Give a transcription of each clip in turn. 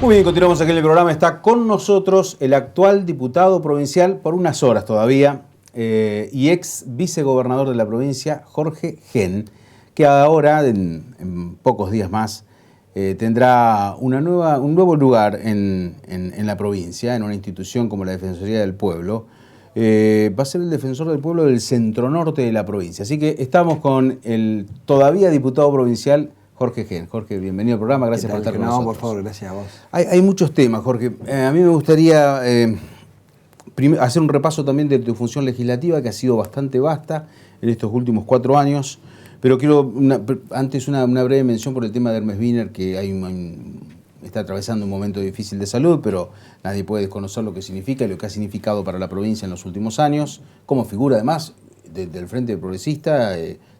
Muy bien, continuamos aquí en el programa. Está con nosotros el actual diputado provincial por unas horas todavía y ex vicegobernador de la provincia, Jorge Gen, que ahora, en pocos días más, tendrá un nuevo lugar en la provincia, en una institución como la Defensoría del Pueblo. Va a ser el defensor del pueblo del centro norte de la provincia. Así que estamos con el todavía diputado provincial, Jorge Gen. Jorge, bienvenido al programa, gracias por estar con nosotros. Por favor, gracias a vos. Hay muchos temas, Jorge. A mí me gustaría hacer un repaso también de tu función legislativa, que ha sido bastante vasta en estos últimos 4 años, pero quiero antes una breve mención por el tema de Hermes Wiener, que está atravesando un momento difícil de salud, pero nadie puede desconocer lo que significa y lo que ha significado para la provincia en los últimos años, como figura además del Frente Progresista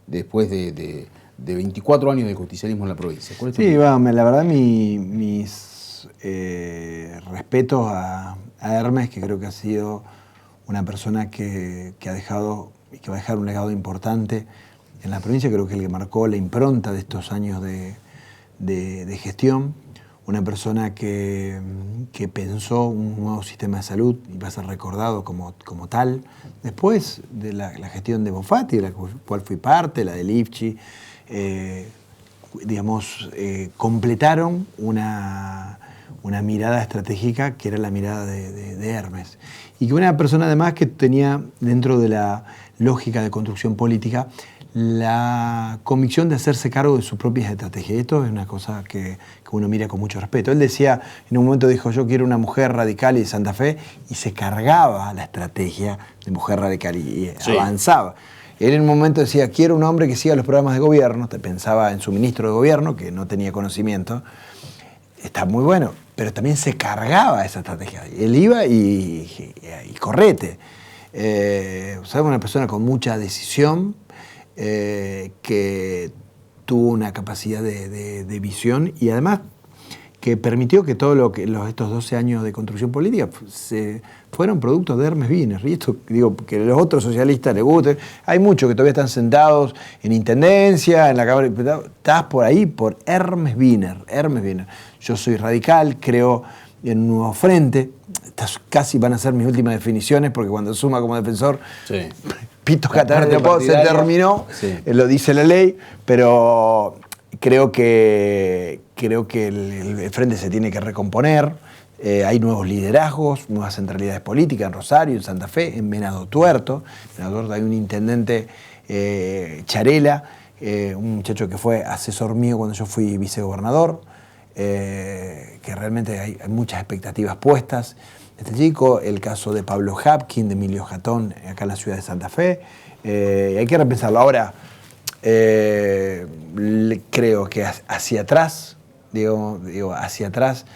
después de 24 años de justicialismo en la provincia. Sí, la verdad mis respetos a Hermes, que creo que ha sido una persona que ha dejado y que va a dejar un legado importante en la provincia. Creo que el que marcó la impronta de estos años de gestión, una persona que pensó un nuevo sistema de salud y va a ser recordado como tal. Después de la gestión de Bonfatti, de la cual fui parte, la de Lifchi, completaron una mirada estratégica que era la mirada de Hermes. Y que una persona además que tenía dentro de la lógica de construcción política la convicción de hacerse cargo de sus propias estrategias. Esto es una cosa que uno mira con mucho respeto. Él decía, en un momento dijo, yo quiero una mujer radical y de Santa Fe, y se cargaba la estrategia de mujer radical y sí, avanzaba. Él en un momento decía, quiero un hombre que siga los programas de gobierno. Pensaba en su ministro de gobierno, que no tenía conocimiento. Está muy bueno, pero también se cargaba esa estrategia. Él iba y correte. Una persona con mucha decisión, que tuvo una capacidad de visión y además que permitió que estos 12 años de construcción política fueron productos de Hermes Wiener. Y esto, digo, que a los otros socialistas les gusten. Hay muchos que todavía están sentados en intendencia, en la Cámara de Diputados. Estás por ahí por Hermes Wiener. Hermes Wiener. Yo soy radical, creo en un nuevo frente. Estas casi van a ser mis últimas definiciones, porque cuando suma como defensor, sí, Pito Catalán se terminó, sí, lo dice la ley, pero creo que el frente se tiene que recomponer. Hay nuevos liderazgos, nuevas centralidades políticas en Rosario, en Santa Fe, en Venado Tuerto. En Venado Tuerto hay un intendente, Charela, un muchacho que fue asesor mío cuando yo fui vicegobernador, que realmente hay muchas expectativas puestas. Este chico, el caso de Pablo Hapkin, de Emilio Jatón, acá en la ciudad de Santa Fe. Hay que repensarlo. Ahora, creo que hacia atrás, hacia atrás,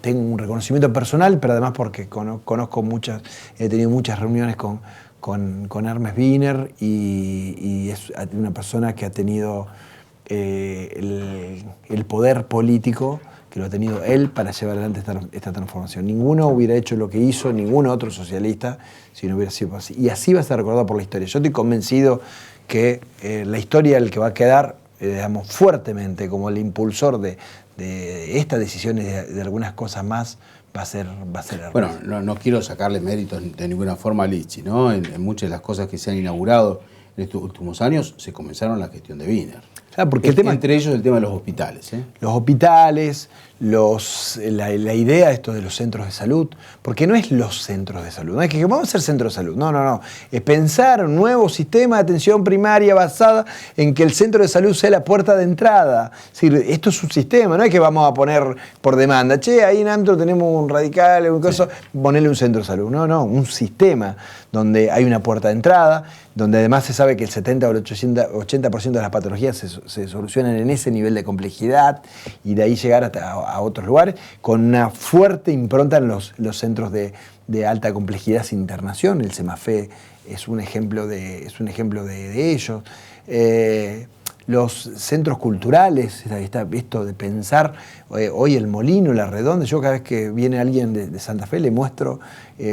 tengo un reconocimiento personal, pero además porque conozco he tenido muchas reuniones con Hermes Wiener y es una persona que ha tenido el poder político que lo ha tenido él para llevar adelante esta transformación. Ninguno hubiera hecho lo que hizo, ningún otro socialista, si no hubiera sido así. Y así va a ser recordado por la historia. Yo estoy convencido que la historia, el que va a quedar, fuertemente como el impulsor de estas decisiones, de algunas cosas más, va a ser Hermes. Bueno, no quiero sacarle méritos de ninguna forma a Lifchi, ¿no? En muchas de las cosas que se han inaugurado en estos últimos años se comenzaron la gestión de Wiener. Claro, porque entre ellos el tema de los hospitales. Los hospitales, la idea esto de los centros de salud, porque no es los centros de salud, no es que vamos a hacer centros de salud, no. Es pensar un nuevo sistema de atención primaria basada en que el centro de salud sea la puerta de entrada. Es decir, esto es un sistema, no es que vamos a poner por demanda, ahí en Antro tenemos un radical, un cosa, ponerle un centro de salud. No, un sistema donde hay una puerta de entrada, donde además se sabe que el 70 o el 80% de las patologías se solucionan en ese nivel de complejidad y de ahí llegar a otros lugares, con una fuerte impronta en los centros de alta complejidad sin internación. El CEMAFE es un ejemplo de ellos. Los centros culturales, esto de pensar, hoy el Molino, la Redonda, yo cada vez que viene alguien de Santa Fe le muestro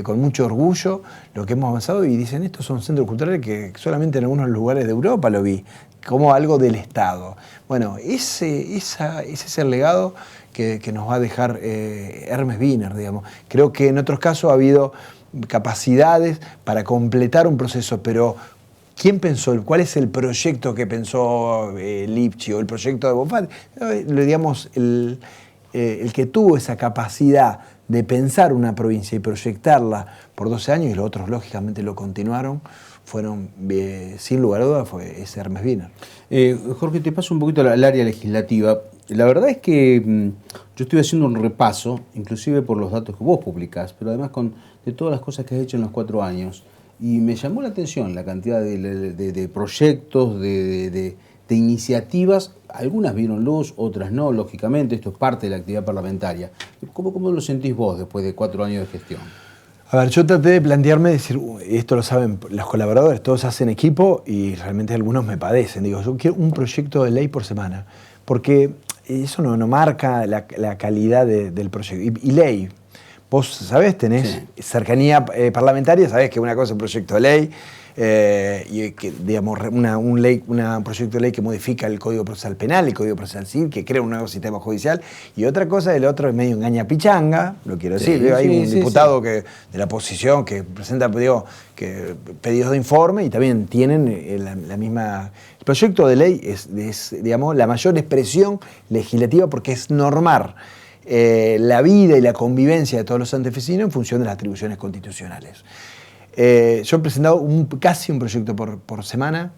con mucho orgullo lo que hemos avanzado y dicen, estos son centros culturales que solamente en algunos lugares de Europa lo vi. como algo del Estado. Bueno, ese es el legado que nos va a dejar Hermes Wiener, digamos. Creo que en otros casos ha habido capacidades para completar un proceso, pero ¿quién pensó? ¿Cuál es el proyecto que pensó Lipchi o el proyecto de Bonfatti? Digamos, el que tuvo esa capacidad de pensar una provincia y proyectarla por 12 años, y los otros lógicamente lo continuaron, fueron, sin lugar a dudas, es Hermes Wiener. Jorge, te paso un poquito al área legislativa. La verdad es que yo estuve haciendo un repaso, inclusive por los datos que vos publicás, pero además de todas las cosas que has hecho en los 4 años, y me llamó la atención la cantidad de proyectos, de iniciativas. Algunas vieron luz, otras no, lógicamente, esto es parte de la actividad parlamentaria. ¿Cómo lo sentís vos después de 4 años de gestión? A ver, yo traté de plantearme, decir, esto lo saben los colaboradores, todos hacen equipo y realmente algunos me padecen. Digo, yo quiero un proyecto de ley por semana, porque eso no marca la calidad del proyecto. Y ley, vos sabés, tenés cercanía parlamentaria, sabés que una cosa es un proyecto de ley, y que, digamos, un proyecto de ley que modifica el Código Procesal Penal, el Código Procesal Civil, que crea un nuevo sistema judicial, y otra cosa, el otro es medio engaña pichanga, lo quiero decir. Hay un diputado de la oposición que presenta pedidos de informe y también tienen la misma. El proyecto de ley es, digamos, la mayor expresión legislativa porque es normar la vida y la convivencia de todos los santafesinos en función de las atribuciones constitucionales. Yo he presentado casi un proyecto por semana.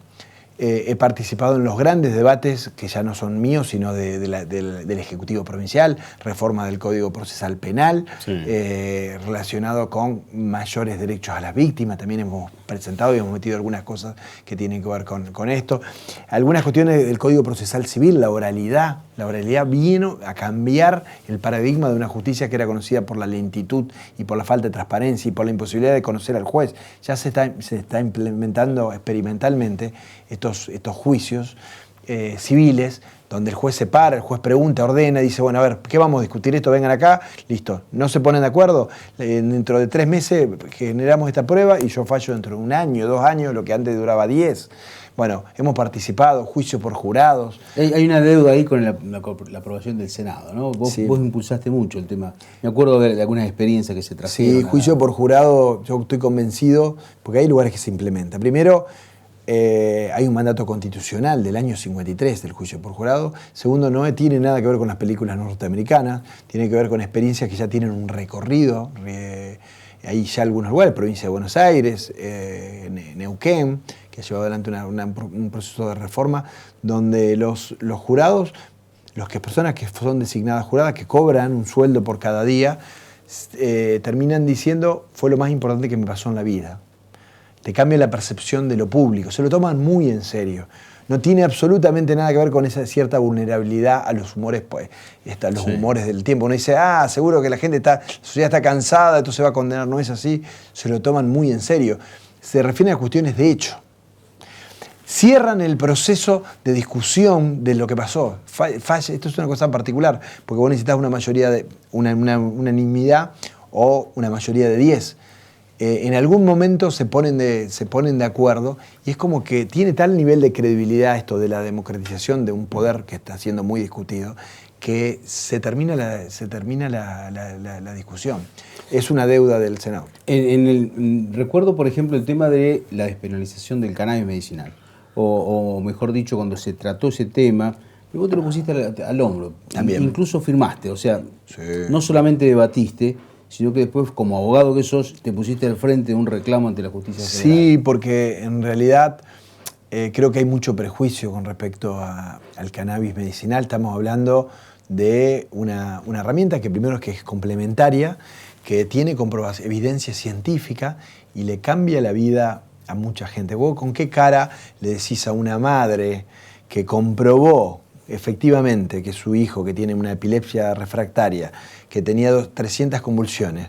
He participado en los grandes debates, que ya no son míos, sino del Ejecutivo Provincial, reforma del Código Procesal Penal, relacionado con mayores derechos a las víctimas. También hemos presentado y hemos metido algunas cosas que tienen que ver con esto. Algunas cuestiones del Código Procesal Civil, la oralidad vino a cambiar el paradigma de una justicia que era conocida por la lentitud y por la falta de transparencia y por la imposibilidad de conocer al juez. Ya se está implementando experimentalmente estos juicios civiles, donde el juez se para, el juez pregunta, ordena, dice, bueno, a ver, ¿qué vamos a discutir esto? Vengan acá, listo. ¿No se ponen de acuerdo? Dentro de 3 meses generamos esta prueba y yo fallo dentro de 1 año, 2 años, lo que antes duraba 10. Bueno, hemos participado, juicio por jurados. Hay una deuda ahí con la aprobación del Senado, ¿no? Vos impulsaste mucho el tema. Me acuerdo de algunas experiencias que se trajeron. Sí, juicio por jurado, yo estoy convencido, porque hay lugares que se implementan. Primero, hay un mandato constitucional del año 53 del juicio por jurado. Segundo, no tiene nada que ver con las películas norteamericanas, tiene que ver con experiencias que ya tienen un recorrido. Hay ya algunos lugares, provincia de Buenos Aires, Neuquén, que ha llevado adelante un proceso de reforma donde los jurados, personas que son designadas juradas, que cobran un sueldo por cada día, terminan diciendo, fue lo más importante que me pasó en la vida. Te cambia la percepción de lo público, se lo toman muy en serio. No tiene absolutamente nada que ver con esa cierta vulnerabilidad a los humores, humores del tiempo. Uno dice, seguro que la sociedad está cansada, esto se va a condenar. No es así, se lo toman muy en serio. Se refieren a cuestiones de hecho. Cierran el proceso de discusión de lo que pasó. Esto es una cosa particular, porque vos necesitas una mayoría una unanimidad o una mayoría de 10. En algún momento se ponen de acuerdo y es como que tiene tal nivel de credibilidad esto de la democratización de un poder que está siendo muy discutido que se termina la discusión. Es una deuda del Senado. Recuerdo, por ejemplo, el tema de la despenalización del cannabis medicinal, o mejor dicho, cuando se trató ese tema, vos te lo pusiste al hombro. También. Incluso firmaste, o sea, no solamente debatiste, sino que después, como abogado que sos, te pusiste al frente de un reclamo ante la justicia federal. Sí, porque en realidad creo que hay mucho prejuicio con respecto al cannabis medicinal. Estamos hablando de una herramienta que primero es complementaria, que tiene evidencia científica y le cambia la vida a mucha gente. ¿Vos con qué cara le decís a una madre que comprobó efectivamente que su hijo, que tiene una epilepsia refractaria, que tenía 300 convulsiones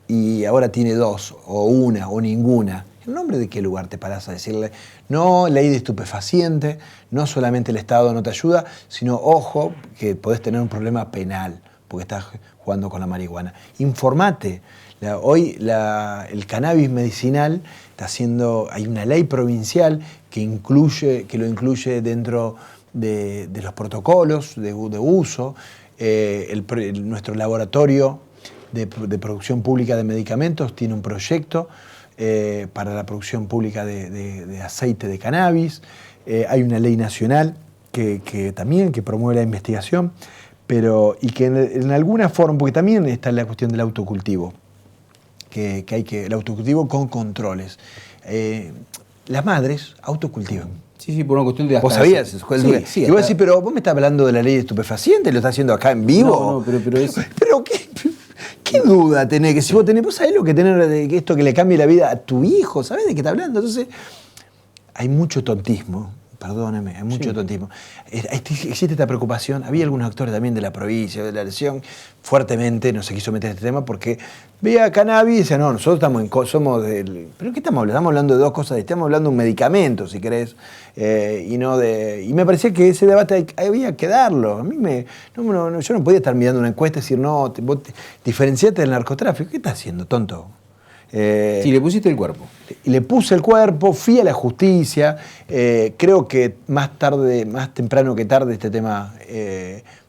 y ahora tiene 2 o 1 o ninguna, ¿en nombre de qué lugar te parás a decirle, no, ley de estupefaciente, no solamente el Estado no te ayuda, sino, ojo, que podés tener un problema penal? porque estás jugando con la marihuana. Informate. Hoy el cannabis medicinal está haciendo, hay una ley provincial que lo incluye dentro de los protocolos de uso. Nuestro laboratorio de producción pública de medicamentos tiene un proyecto para la producción pública de aceite de cannabis. Hay una ley nacional que también promueve la investigación, y que en alguna forma, porque también está la cuestión del autocultivo, el autocultivo con controles. Las madres autocultivan. Sí, por una cuestión de... ¿Vos sabías? Sí, y vos decís, pero vos me estás hablando de la ley de estupefacientes, ¿lo estás haciendo acá en vivo? No, pero es... Pero ¿qué duda tenés? Que si vos sabés lo que tenés de esto que le cambie la vida a tu hijo, ¿sabés de qué está hablando? Entonces, hay mucho tontismo. Perdóneme, hay mucho tontismo. Existe esta preocupación. Había algunos actores también de la provincia, de la región, fuertemente no se quiso meter en este tema porque veía cannabis y decía, no, nosotros somos del... ¿Pero qué estamos hablando? Estamos hablando de dos cosas. Estamos hablando de un medicamento, si querés, y me parecía que ese debate había que darlo. A mí yo no podía estar mirando una encuesta y decir, no, vos diferenciate del narcotráfico. ¿Qué estás haciendo, tonto? Sí, le pusiste el cuerpo. Y le puse el cuerpo, fui a la justicia. Creo que más temprano que tarde, este tema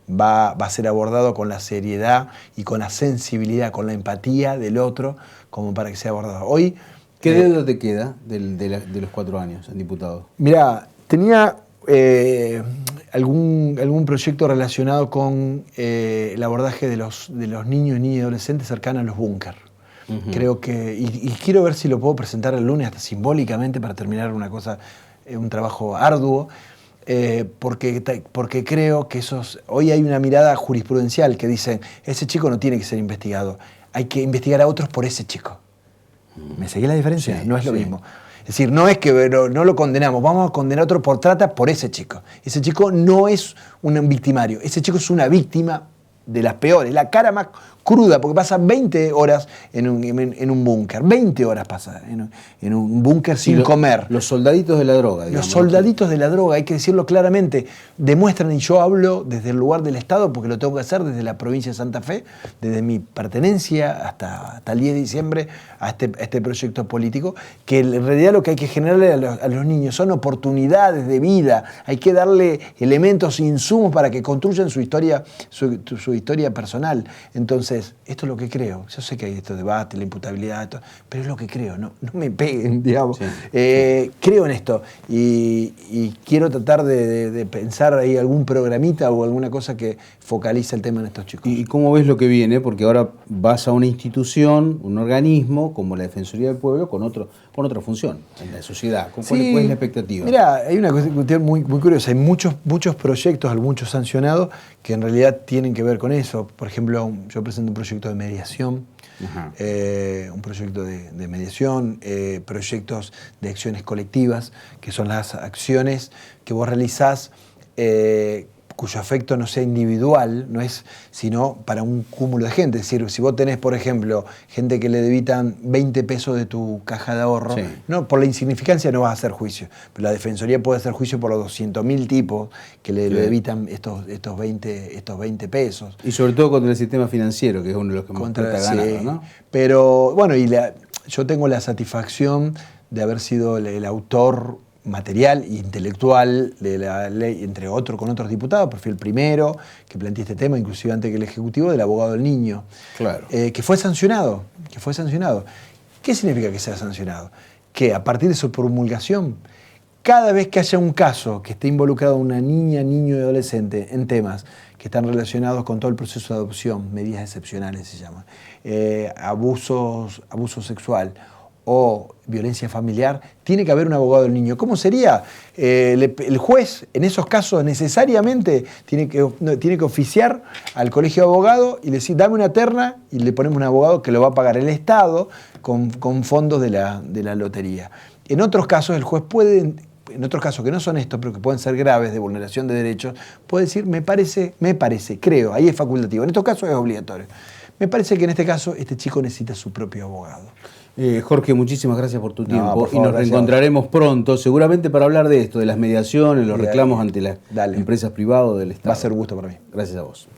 va a ser abordado con la seriedad y con la sensibilidad, con la empatía del otro, como para que sea abordado. Hoy, ¿qué deuda te queda de los 4 años en diputado? Mirá, tenía algún proyecto relacionado con el abordaje de los niños y adolescentes cercanos a los búnker. Creo que, y quiero ver si lo puedo presentar el lunes, hasta simbólicamente, para terminar un trabajo arduo, porque creo que hoy hay una mirada jurisprudencial que dice, ese chico no tiene que ser investigado, hay que investigar a otros por ese chico. ¿Me seguís la diferencia? Sí, no es lo mismo. Es decir, no es que no lo condenamos, vamos a condenar a otro por trata por ese chico. Ese chico no es un victimario, ese chico es una víctima de las peores, la cara más cruda, porque pasa 20 horas en un búnker, 20 horas pasa en un búnker sin comer. Los soldaditos de la droga, digamos. Los soldaditos de la droga, hay que decirlo claramente, demuestran, y yo hablo desde el lugar del Estado, porque lo tengo que hacer desde la provincia de Santa Fe, desde mi pertenencia hasta el 10 de diciembre a este proyecto político, que en realidad lo que hay que generarle a los niños son oportunidades de vida, hay que darle elementos e insumos para que construyan su historia personal. Entonces, esto es lo que creo. Yo sé que hay estos debates, la imputabilidad, pero es lo que creo. No me peguen, digamos. Sí. Creo en esto y quiero tratar de pensar ahí algún programita o alguna cosa que focalice el tema en estos chicos. ¿Y cómo ves lo que viene? Porque ahora vas a una institución, un organismo como la Defensoría del Pueblo con otra función en la sociedad. ¿Cuál es la expectativa? Mirá, hay una cuestión muy curiosa. Hay muchos proyectos, muchos sancionados, que en realidad tienen que ver con eso. Por ejemplo, yo presento un proyecto de mediación, proyectos de acciones colectivas, que son las acciones que vos realizás cuyo efecto no sea individual, no es sino para un cúmulo de gente. Es decir, si vos tenés, por ejemplo, gente que le debitan 20 pesos de tu caja de ahorro, no, por la insignificancia no vas a hacer juicio, pero la Defensoría puede hacer juicio por los 200.000 tipos que le debitan estos 20 pesos. Y sobre todo contra el sistema financiero, que es uno de los que más plata ha ganado, ¿no? Pero, bueno, yo tengo la satisfacción de haber sido el autor material e intelectual de la ley, con otros diputados, pero fui el primero que planteé este tema, inclusive antes que el Ejecutivo, del abogado del niño, claro. que fue sancionado. ¿Qué significa que sea sancionado? Que a partir de su promulgación, cada vez que haya un caso que esté involucrado una niña, niño y adolescente en temas que están relacionados con todo el proceso de adopción, medidas excepcionales se llaman, abuso sexual o violencia familiar, tiene que haber un abogado del niño. ¿Cómo sería? El juez, en esos casos, necesariamente tiene que oficiar al colegio de abogados y decir, dame una terna, y le ponemos un abogado que lo va a pagar el Estado con fondos de la lotería. En otros casos, el juez puede, en otros casos que no son estos, pero que pueden ser graves de vulneración de derechos, puede decir, me parece, creo, ahí es facultativo. En estos casos es obligatorio. Me parece que en este caso este chico necesita su propio abogado. Jorge, muchísimas gracias por tu tiempo. Por favor, y nos reencontraremos pronto, seguramente para hablar de esto, de las mediaciones, los reclamos ante las empresas privadas del Estado. Va a ser un gusto para mí. Gracias a vos.